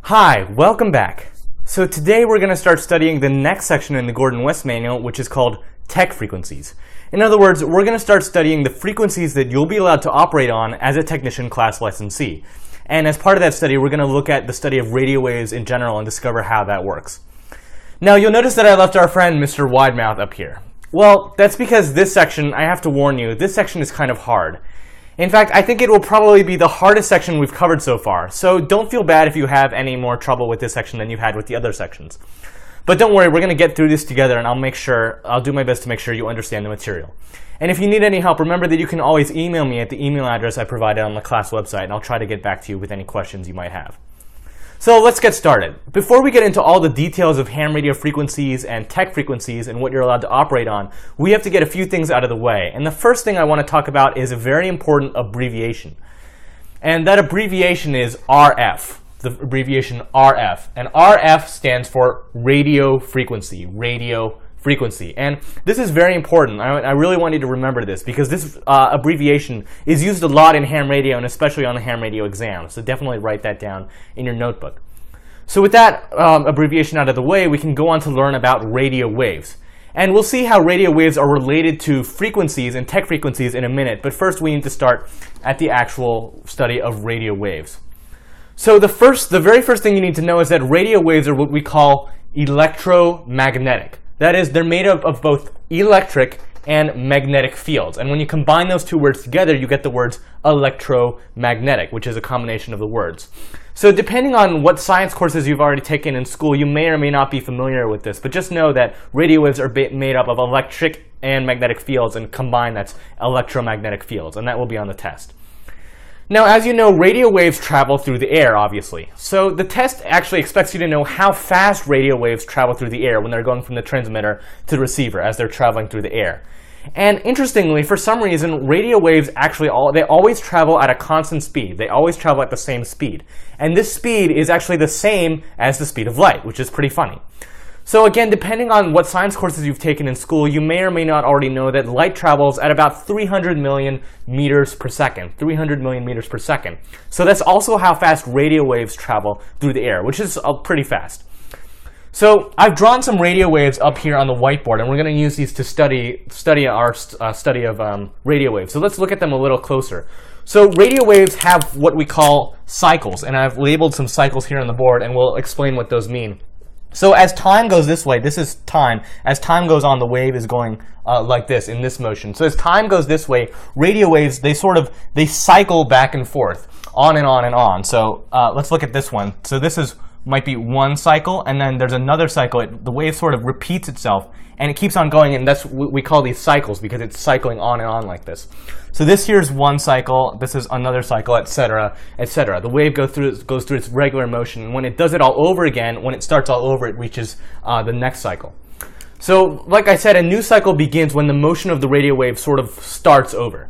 Hi, welcome back. So today we're going to start studying the next section in the Gordon West Manual, which is called tech frequencies. In other words, we're going to start studying the frequencies that you'll be allowed to operate on as a technician class licensee. And as part of that study, we're going to look at the study of radio waves in general and discover how that works. Now, you'll notice that I left our friend Mr. Widemouth up here. Well, that's because this section, I have to warn you, this section is kind of hard. In fact, I think it will probably be the hardest section we've covered so far, so don't feel bad if you have any more trouble with this section than you've had with the other sections. But don't worry, we're going to get through this together, and I'll do my best to make sure you understand the material. And if you need any help, remember that you can always email me at the email address I provided on the class website, and I'll try to get back to you with any questions you might have. So let's get started. Before we get into all the details of ham radio frequencies and tech frequencies and what you're allowed to operate on, we have to get a few things out of the way. And the first thing I want to talk about is a very important abbreviation. And that abbreviation is RF, the abbreviation RF. And RF stands for radio frequency, And this is very important. I really want you to remember this because this abbreviation is used a lot in ham radio and especially on the ham radio exam. So definitely write that down in your notebook. So with that abbreviation out of the way, we can go on to learn about radio waves. And we'll see how radio waves are related to frequencies and tech frequencies in a minute. But first we need to start at the actual study of radio waves. So the very first thing you need to know is that radio waves are what we call electromagnetic. That is, they're made up of both electric and magnetic fields. And when you combine those two words together, you get the words electromagnetic, which is a combination of the words. So depending on what science courses you've already taken in school, you may or may not be familiar with this. But just know that radio waves are made up of electric and magnetic fields, and combined, that's electromagnetic fields. And that will be on the test. Now, as you know, radio waves travel through the air, obviously. So the test actually expects you to know how fast radio waves travel through the air when they're going from the transmitter to the receiver as they're traveling through the air. And interestingly, for some reason, radio waves actually always travel at a constant speed. They always travel at the same speed. And this speed is actually the same as the speed of light, which is pretty funny. So again, depending on what science courses you've taken in school, you may or may not already know that light travels at about 300 million meters per second. 300 million meters per second. So that's also how fast radio waves travel through the air, which is pretty fast. So I've drawn some radio waves up here on the whiteboard, and we're going to use these to study our study of radio waves. So let's look at them a little closer. So radio waves have what we call cycles, and I've labeled some cycles here on the board, and we'll explain what those mean. So as time goes this way, this is time. As time goes on, the wave is going like this, in this motion. So as time goes this way, radio waves, they cycle back and forth, on and on and on. So let's look at this one. So this might be one cycle, and then there's another cycle. The wave sort of repeats itself, and it keeps on going, and that's what we call these cycles because it's cycling on and on like this. So this here is one cycle, this is another cycle, etc., etc. The wave goes through its regular motion, and when it does it all over again, when it starts all over, it reaches the next cycle. So, like I said, a new cycle begins when the motion of the radio wave sort of starts over.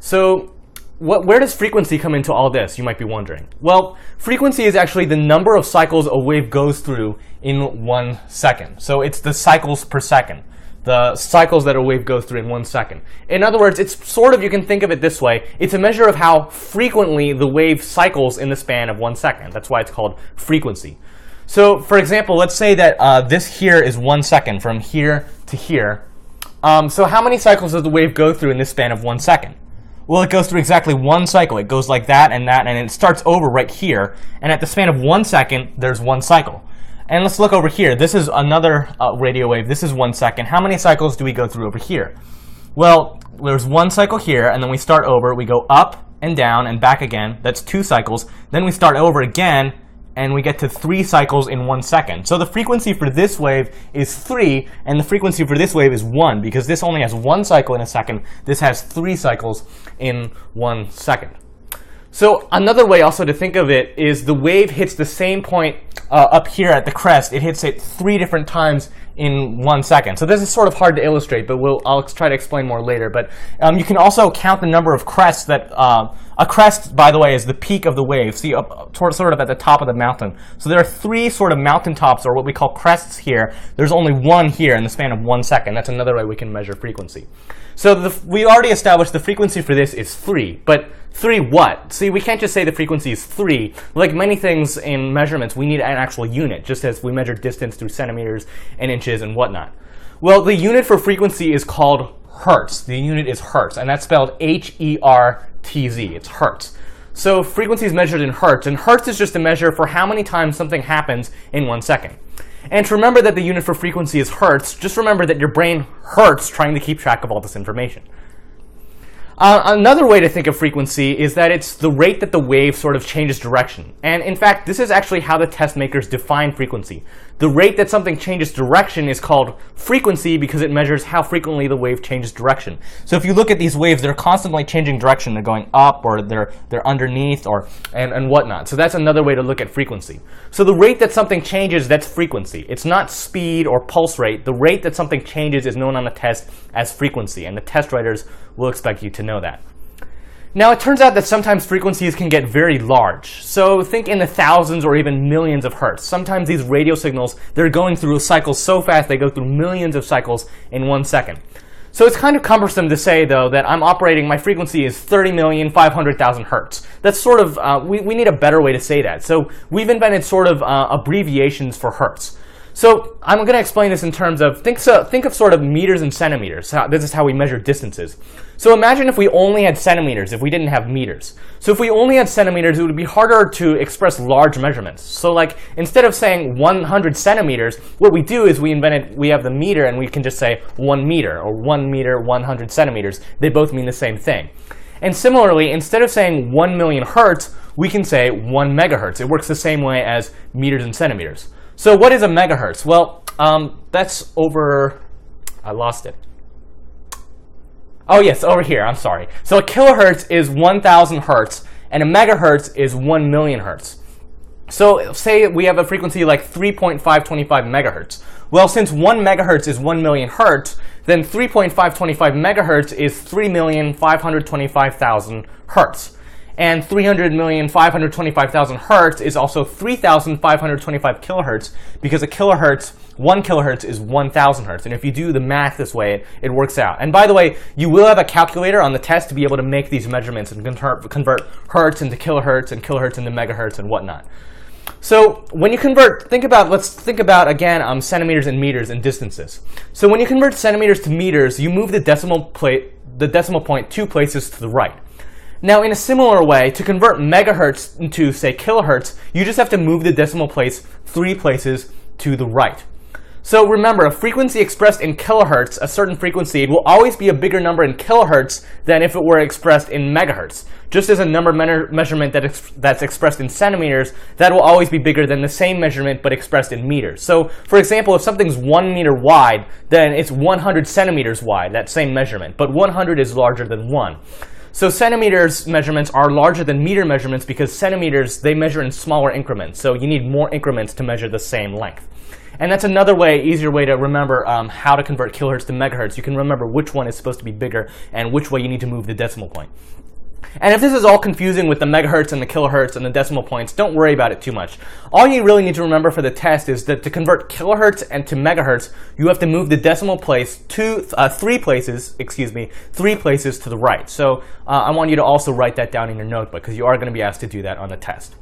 So, where does frequency come into all this, you might be wondering? Well, frequency is actually the number of cycles a wave goes through in 1 second. So it's the cycles per second. The cycles that a wave goes through in 1 second. In other words, it's sort of, you can think of it this way, it's a measure of how frequently the wave cycles in the span of 1 second. That's why it's called frequency. So, for example, let's say that this here is 1 second from here to here. So how many cycles does the wave go through in this span of 1 second? Well, it goes through exactly one cycle. It goes like that, and it starts over right here. And at the span of 1 second, there's one cycle. And let's look over here. This is another radio wave. This is 1 second. How many cycles do we go through over here? Well, there's one cycle here, and then we start over. We go up and down and back again. That's 2 cycles. Then we start over again, and we get to 3 cycles in 1 second. So the frequency for this wave is 3, and the frequency for this wave is 1, because this only has 1 cycle in a second. This has 3 cycles in 1 second. So another way also to think of it is the wave hits the same point up here at the crest. It hits it 3 different times in 1 second. So this is sort of hard to illustrate, but I'll try to explain more later. But you can also count the number of crests that A crest, by the way, is the peak of the wave. See, up sort of at the top of the mountain. So there are three sort of mountaintops, or what we call crests here. There's only one here in the span of 1 second. That's another way we can measure frequency. So we already established the frequency for this is 3. But 3 what? See, we can't just say the frequency is 3. Like many things in measurements, we need an actual unit, just as we measure distance through centimeters and inches and whatnot. Well, the unit for frequency is called hertz. The unit is hertz, and that's spelled H-E-R-T-Z. It's hertz. So frequency is measured in hertz, and hertz is just a measure for how many times something happens in 1 second. And to remember that the unit for frequency is hertz, just remember that your brain hurts trying to keep track of all this information. Another way to think of frequency is that it's the rate that the wave sort of changes direction. And in fact, this is actually how the test makers define frequency. The rate that something changes direction is called frequency because it measures how frequently the wave changes direction. So if you look at these waves, they're constantly changing direction. They're going up, or they're underneath, and whatnot. So that's another way to look at frequency. So the rate that something changes, that's frequency. It's not speed or pulse rate. The rate that something changes is known on the test as frequency, and the test writers will expect you to know that. Now, it turns out that sometimes frequencies can get very large. So think in the thousands or even millions of hertz. Sometimes these radio signals, they're going through cycles so fast they go through millions of cycles in 1 second. So it's kind of cumbersome to say, though, that my frequency is 30,500,000 hertz. That's sort of, we need a better way to say that. So we've invented sort of abbreviations for hertz. So I'm going to explain this in terms of, think of sort of meters and centimeters. This is how we measure distances. So imagine if we only had centimeters, if we didn't have meters. So if we only had centimeters, it would be harder to express large measurements. So like, instead of saying 100 centimeters, what we do is we have the meter, and we can just say 1 meter, or 1 meter, 100 centimeters. They both mean the same thing. And similarly, instead of saying 1 million hertz, we can say 1 megahertz. It works the same way as meters and centimeters. So what is a megahertz? Well, that's over, I lost it. Oh yes, over here, I'm sorry. So a kilohertz is 1,000 hertz, and a megahertz is 1 million hertz. So say we have a frequency like 3.525 megahertz. Well, since 1 megahertz is 1 million hertz, then 3.525 megahertz is 3,525,000 hertz. And 300,525,000 hertz is also 3,525 kilohertz, because a kilohertz, 1 kilohertz is 1,000 hertz. And if you do the math this way, it works out. And by the way, you will have a calculator on the test to be able to make these measurements and convert hertz into kilohertz and kilohertz into megahertz and whatnot. So when you convert, let's think about again centimeters and meters and distances. So when you convert centimeters to meters, you move the decimal point 2 places to the right. Now, in a similar way, to convert megahertz into, say, kilohertz, you just have to move the decimal place 3 places to the right. So remember, a frequency expressed in kilohertz, a certain frequency, it will always be a bigger number in kilohertz than if it were expressed in megahertz. Just as a number measurement that's expressed in centimeters, that will always be bigger than the same measurement but expressed in meters. So, for example, if something's 1 meter wide, then it's 100 centimeters wide, that same measurement. But 100 is larger than 1. So centimeters measurements are larger than meter measurements because centimeters, they measure in smaller increments. So you need more increments to measure the same length. And that's another way, easier way to remember how to convert kilohertz to megahertz. You can remember which one is supposed to be bigger and which way you need to move the decimal point. And if this is all confusing with the megahertz and the kilohertz and the decimal points, don't worry about it too much. All you really need to remember for the test is that to convert kilohertz and to megahertz, you have to move the decimal place 3 places to the right. So I want you to also write that down in your notebook, because you are going to be asked to do that on the test.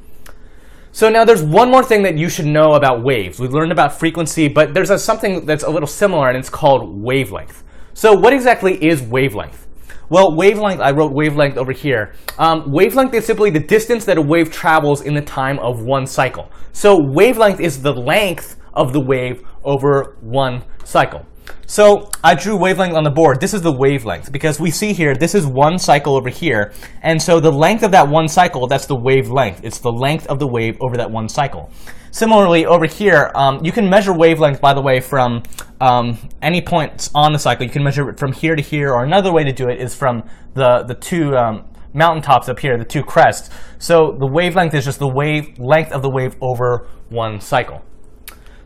So now there's one more thing that you should know about waves. We've learned about frequency, but there's something that's a little similar, and it's called wavelength. So what exactly is wavelength? Well, wavelength, I wrote wavelength over here. Wavelength is simply the distance that a wave travels in the time of 1 cycle. So wavelength is the length of the wave over 1 cycle. So I drew wavelength on the board. This is the wavelength, because we see here, this is 1 cycle over here. And so the length of that 1 cycle, that's the wavelength. It's the length of the wave over that 1 cycle. Similarly, over here, you can measure wavelength, by the way, from any points on the cycle. You can measure it from here to here, or another way to do it is from the two mountaintops up here, the 2 crests. So the wavelength is just the length of the wave over 1 cycle.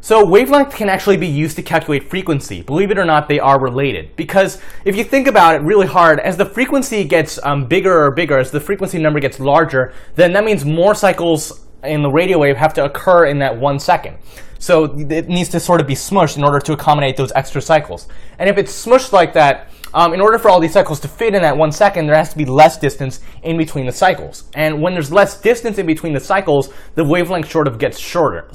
So wavelength can actually be used to calculate frequency. Believe it or not, they are related. Because if you think about it really hard, as the frequency gets bigger or bigger, as the frequency number gets larger, then that means more cycles in the radio wave have to occur in that 1 second. So it needs to sort of be smushed in order to accommodate those extra cycles. And if it's smushed like that, in order for all these cycles to fit in that 1 second, there has to be less distance in between the cycles. And when there's less distance in between the cycles, the wavelength sort of gets shorter.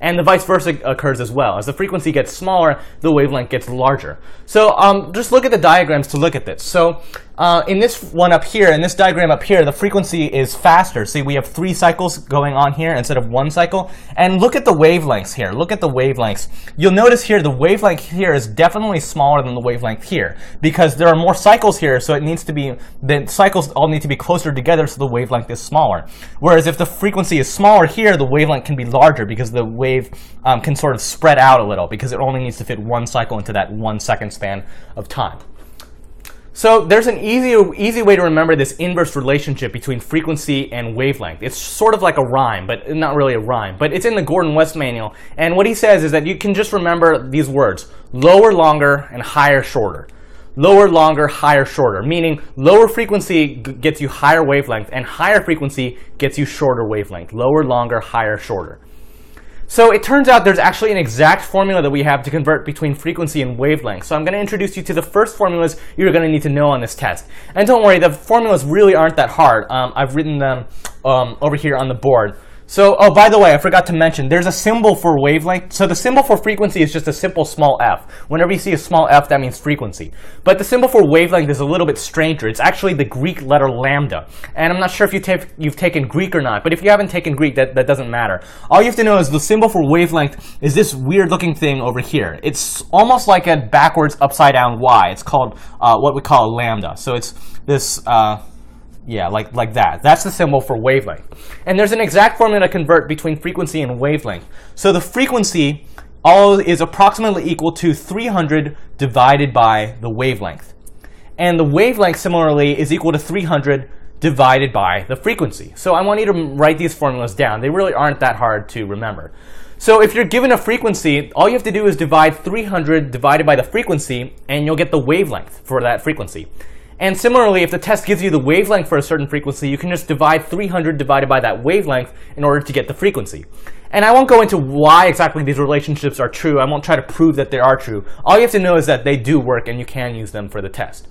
And the vice versa occurs as well. As the frequency gets smaller, the wavelength gets larger. So just look at the diagrams to look at this. So in this one up here, in this diagram up here, the frequency is faster. See, we have 3 cycles going on here instead of 1 cycle. And look at the wavelengths here. Look at the wavelengths. You'll notice here the wavelength here is definitely smaller than the wavelength here because there are more cycles here, so it needs to be, the cycles all need to be closer together so the wavelength is smaller. Whereas if the frequency is smaller here, the wavelength can be larger because the wave can sort of spread out a little because it only needs to fit 1 cycle into that 1 second span of time. So there's an easy way to remember this inverse relationship between frequency and wavelength. It's sort of like a rhyme, but not really a rhyme. But it's in the Gordon-West manual. And what he says is that you can just remember these words: lower, longer, and higher, shorter. Lower, longer, higher, shorter. Meaning lower frequency gets you higher wavelength, and higher frequency gets you shorter wavelength. Lower, longer, higher, shorter. So it turns out there's actually an exact formula that we have to convert between frequency and wavelength. So I'm going to introduce you to the first formulas you're going to need to know on this test. And don't worry, the formulas really aren't that hard. I've written them over here on the board. So, oh, by the way, I forgot to mention, there's a symbol for wavelength. So the symbol for frequency is just a simple small f. Whenever you see a small f, that means frequency. But the symbol for wavelength is a little bit stranger. It's actually the Greek letter lambda. And I'm not sure if you've taken Greek or not, but if you haven't taken Greek, that doesn't matter. All you have to know is the symbol for wavelength is this weird-looking thing over here. It's almost like a backwards, upside-down y. It's called what we call a lambda. So it's this... yeah, like that. That's the symbol for wavelength. And there's an exact formula to convert between frequency and wavelength. So the frequency is approximately equal to 300 divided by the wavelength. And the wavelength, similarly, is equal to 300 divided by the frequency. So I want you to write these formulas down. They really aren't that hard to remember. So if you're given a frequency, all you have to do is divide 300 divided by the frequency, and you'll get the wavelength for that frequency. And similarly, if the test gives you the wavelength for a certain frequency, you can just divide 300 divided by that wavelength in order to get the frequency. And I won't go into why exactly these relationships are true. I won't try to prove that they are true. All you have to know is that they do work and you can use them for the test.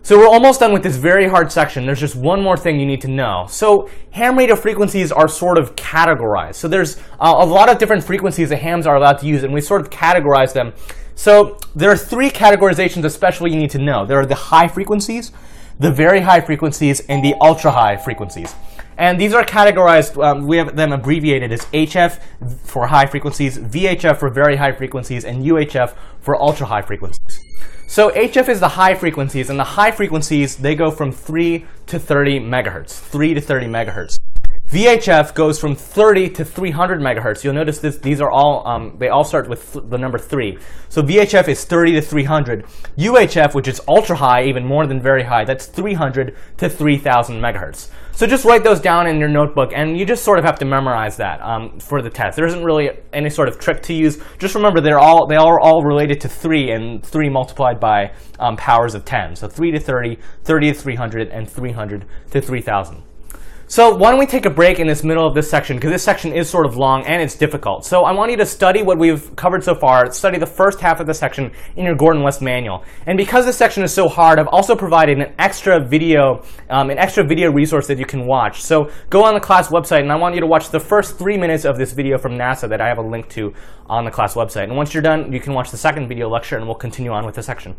So we're almost done with this very hard section. There's just one more thing you need to know. So ham radio frequencies are sort of categorized. So there's a lot of different frequencies that hams are allowed to use, and we sort of categorize them. So there are 3 categorizations especially you need to know. There are the high frequencies, the very high frequencies, and the ultra high frequencies. And these are categorized, we have them abbreviated as HF for high frequencies, VHF for very high frequencies, and UHF for ultra high frequencies. So HF is the high frequencies, and the high frequencies, they go from 3 to 30 megahertz, 3 to 30 megahertz. VHF goes from 30 to 300 megahertz. You'll notice these are all, they all start with the number 3. So VHF is 30 to 300. UHF, which is ultra high, even more than very high, that's 300 to 3000 megahertz. So just write those down in your notebook, and you just sort of have to memorize that for the test. There isn't really any sort of trick to use. Just remember they are all related to 3, and 3 multiplied by powers of 10. So 3 to 30, 30 to 300, and 300 to 3000. So why don't we take a break in this middle of this section, because this section is sort of long and it's difficult. So I want you to study what we've covered so far, study the first half of the section in your Gordon-West manual. And because this section is so hard, I've also provided an extra video resource that you can watch. So go on the class website, and I want you to watch the first 3 minutes of this video from NASA that I have a link to on the class website. And once you're done, you can watch the second video lecture, and we'll continue on with the section.